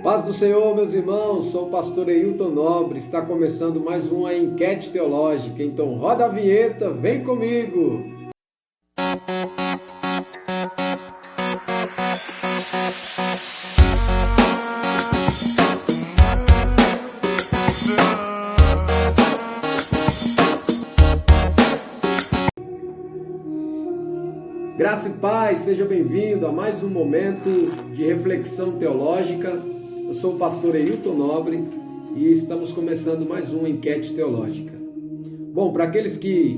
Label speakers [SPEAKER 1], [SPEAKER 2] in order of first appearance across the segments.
[SPEAKER 1] Paz do Senhor, meus irmãos, sou o pastor Eilton Nobre, está começando mais uma enquete teológica, então roda a vinheta, vem comigo! Graça e paz, seja bem-vindo a mais um momento de reflexão teológica. Eu sou o pastor Eilton Nobre e estamos começando mais uma enquete teológica. Bom, para aqueles que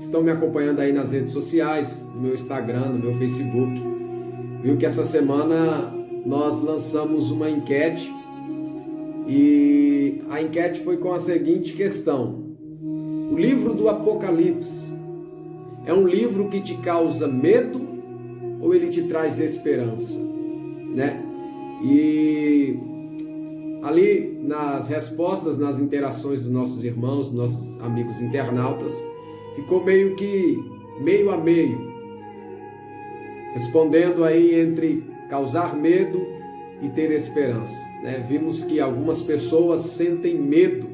[SPEAKER 1] estão me acompanhando aí nas redes sociais, no meu Instagram, no meu Facebook, viu que essa semana nós lançamos uma enquete e a enquete foi com a seguinte questão: o livro do Apocalipse é um livro que te causa medo ou ele te traz esperança, né? E ali nas respostas, nas interações dos nossos irmãos, dos nossos amigos internautas, ficou meio a meio, respondendo aí entre causar medo e ter esperança, né? Vimos que algumas pessoas sentem medo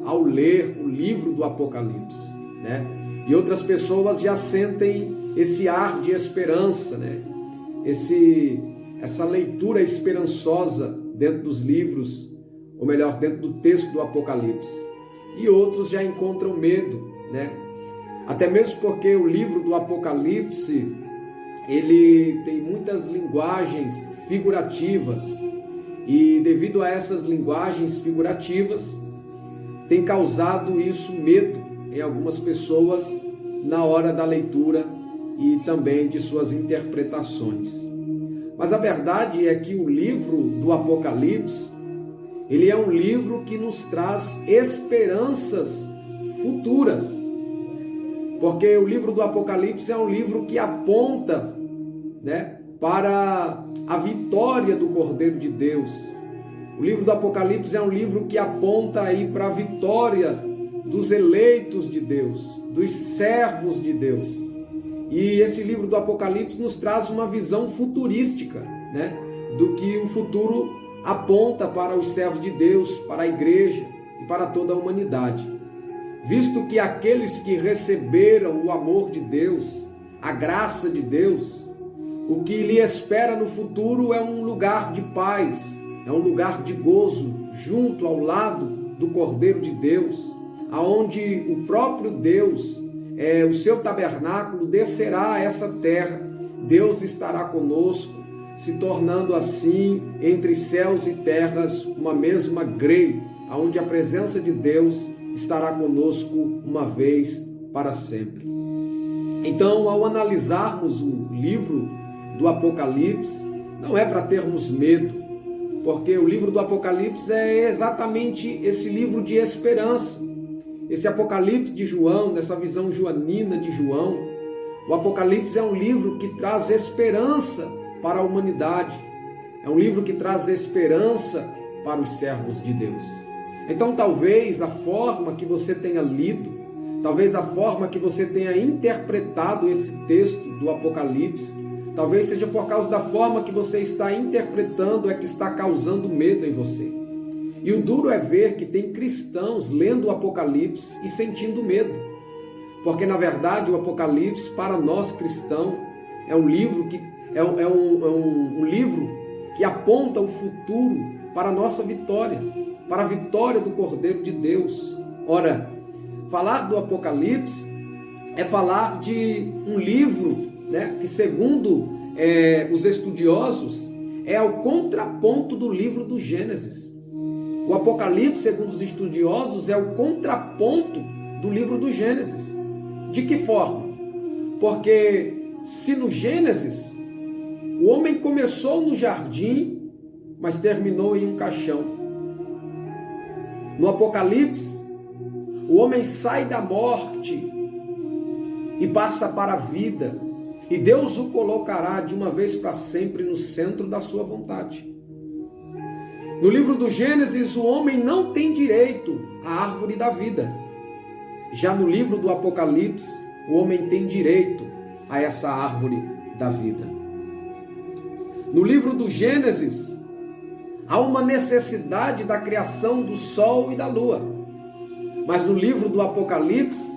[SPEAKER 1] ao ler o livro do Apocalipse, né? E outras pessoas já sentem esse ar de esperança, né? Essa leitura esperançosa dentro dos livros, ou melhor, dentro do texto do Apocalipse. E outros já encontram medo, né? Até mesmo porque o livro do Apocalipse, ele tem muitas linguagens figurativas. E devido a essas linguagens figurativas, tem causado isso medo em algumas pessoas na hora da leitura e também de suas interpretações. Mas a verdade é que o livro do Apocalipse, ele é um livro que nos traz esperanças futuras. Porque o livro do Apocalipse é um livro que aponta, né, para a vitória do Cordeiro de Deus. O livro do Apocalipse é um livro que aponta aí para a vitória dos eleitos de Deus, dos servos de Deus. E esse livro do Apocalipse nos traz uma visão futurística, né, do que o futuro aponta para os servos de Deus, para a igreja e para toda a humanidade. Visto que aqueles que receberam o amor de Deus, a graça de Deus, o que lhe espera no futuro é um lugar de paz, é um lugar de gozo, junto ao lado do Cordeiro de Deus, aonde o próprio Deus, o seu tabernáculo descerá a essa terra. Deus estará conosco, se tornando assim entre céus e terras uma mesma grei, aonde a presença de Deus estará conosco uma vez para sempre. Então, ao analisarmos o livro do Apocalipse, não é para termos medo, porque o livro do Apocalipse é exatamente esse livro de esperança. Esse Apocalipse de João, dessa visão joanina de João, o Apocalipse é um livro que traz esperança para a humanidade. É um livro que traz esperança para os servos de Deus. Então, talvez a forma que você tenha lido, talvez a forma que você tenha interpretado esse texto do Apocalipse, talvez seja por causa da forma que você está interpretando é que está causando medo em você. E o duro é ver que tem cristãos lendo o Apocalipse e sentindo medo. Porque, na verdade, o Apocalipse, para nós cristãos, é um livro que um livro que aponta o futuro para a nossa vitória, para a vitória do Cordeiro de Deus. Ora, falar do Apocalipse é falar de um livro, né, que, segundo os estudiosos, é ao contraponto do livro do Gênesis. O Apocalipse, segundo os estudiosos, é o contraponto do livro do Gênesis. De que forma? Porque se no Gênesis o homem começou no jardim, mas terminou em um caixão, no Apocalipse o homem sai da morte e passa para a vida, e Deus o colocará de uma vez para sempre no centro da sua vontade. No livro do Gênesis, o homem não tem direito à árvore da vida. Já no livro do Apocalipse, o homem tem direito a essa árvore da vida. No livro do Gênesis, há uma necessidade da criação do sol e da lua. Mas no livro do Apocalipse,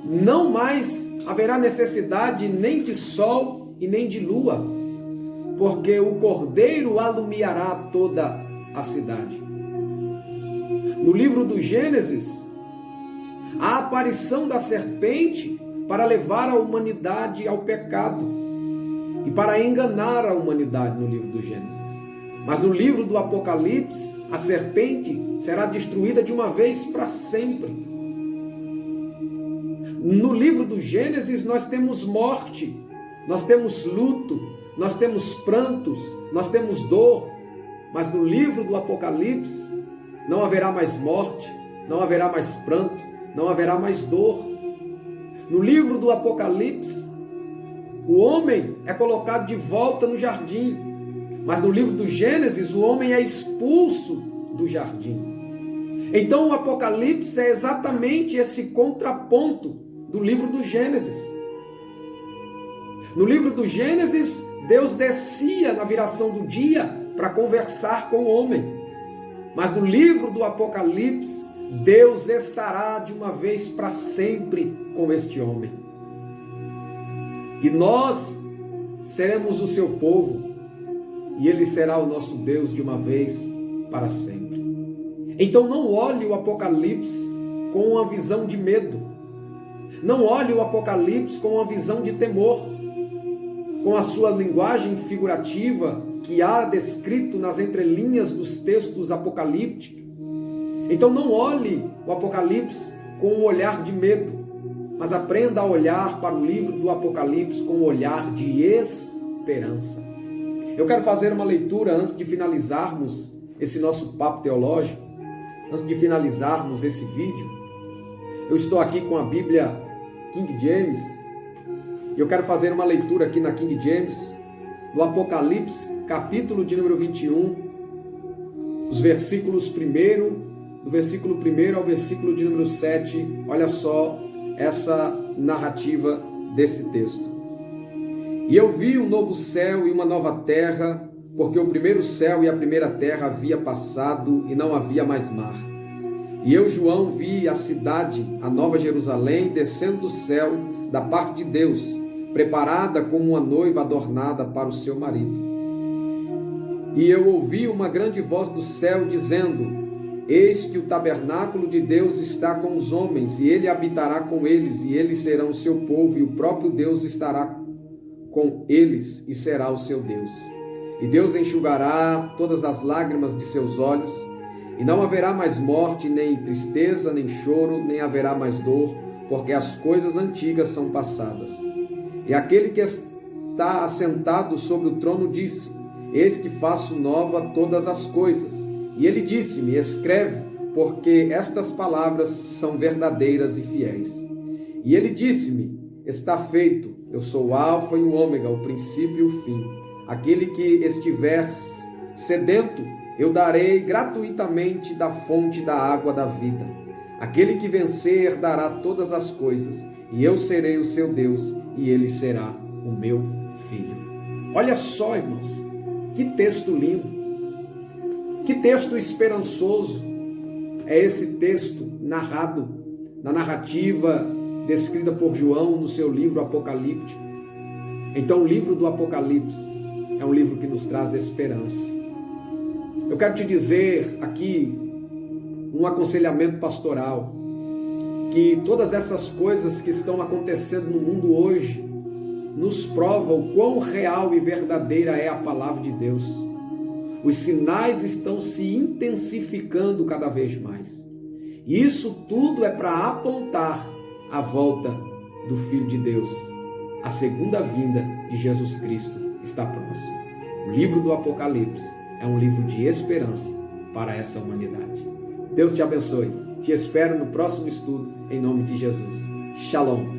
[SPEAKER 1] não mais haverá necessidade nem de sol e nem de lua, porque o Cordeiro alumiará toda a cidade. No livro do Gênesis, a aparição da serpente para levar a humanidade ao pecado e para enganar a humanidade no livro do Gênesis. Mas no livro do Apocalipse, a serpente será destruída de uma vez para sempre. No livro do Gênesis nós temos morte, nós temos luto, nós temos prantos, nós temos dor. Mas no livro do Apocalipse não haverá mais morte, não haverá mais pranto, não haverá mais dor. No livro do Apocalipse, o homem é colocado de volta no jardim. Mas no livro do Gênesis, o homem é expulso do jardim. Então o Apocalipse é exatamente esse contraponto do livro do Gênesis. No livro do Gênesis, Deus descia na viração do dia para conversar com o homem. Mas no livro do Apocalipse, Deus estará de uma vez para sempre com este homem. E nós seremos o seu povo, e Ele será o nosso Deus de uma vez para sempre. Então não olhe o Apocalipse com uma visão de medo. Não olhe o Apocalipse com uma visão de temor. Com a sua linguagem figurativa que há descrito nas entrelinhas dos textos apocalípticos. Então não olhe o Apocalipse com um olhar de medo, mas aprenda a olhar para o livro do Apocalipse com um olhar de esperança. Eu quero fazer uma leitura antes de finalizarmos esse nosso papo teológico, antes de finalizarmos esse vídeo. Eu estou aqui com a Bíblia King James, e eu quero fazer uma leitura aqui na King James, do Apocalipse, capítulo de número 21, os versículos 1, do versículo 1 ao versículo de número 7. Olha só essa narrativa desse texto. E eu vi um novo céu e uma nova terra, porque o primeiro céu e a primeira terra havia passado e não havia mais mar. E eu, João, vi a cidade, a nova Jerusalém, descendo do céu da parte de Deus, preparada como uma noiva adornada para o seu marido. E eu ouvi uma grande voz do céu dizendo: Eis que o tabernáculo de Deus está com os homens, e ele habitará com eles, e eles serão o seu povo, e o próprio Deus estará com eles, e será o seu Deus. E Deus enxugará todas as lágrimas de seus olhos, e não haverá mais morte, nem tristeza, nem choro, nem haverá mais dor, porque as coisas antigas são passadas. E aquele que está assentado sobre o trono disse: Eis que faço nova todas as coisas. E ele disse-me: Escreve, porque estas palavras são verdadeiras e fiéis. E ele disse-me: Está feito, eu sou o Alfa e o Ômega, o princípio e o fim. Aquele que estiver sedento, eu darei gratuitamente da fonte da água da vida. Aquele que vencer herdará todas as coisas, e eu serei o seu Deus, e ele será o meu filho. Olha só, irmãos, que texto lindo, que texto esperançoso é esse texto narrado na narrativa descrita por João no seu livro apocalíptico. Então o livro do Apocalipse é um livro que nos traz esperança. Eu quero te dizer aqui um aconselhamento pastoral, que todas essas coisas que estão acontecendo no mundo hoje nos provam quão real e verdadeira é a palavra de Deus. Os sinais estão se intensificando cada vez mais. E isso tudo é para apontar a volta do Filho de Deus. A segunda vinda de Jesus Cristo está próxima. O livro do Apocalipse é um livro de esperança para essa humanidade. Deus te abençoe. Te espero no próximo estudo, em nome de Jesus. Shalom.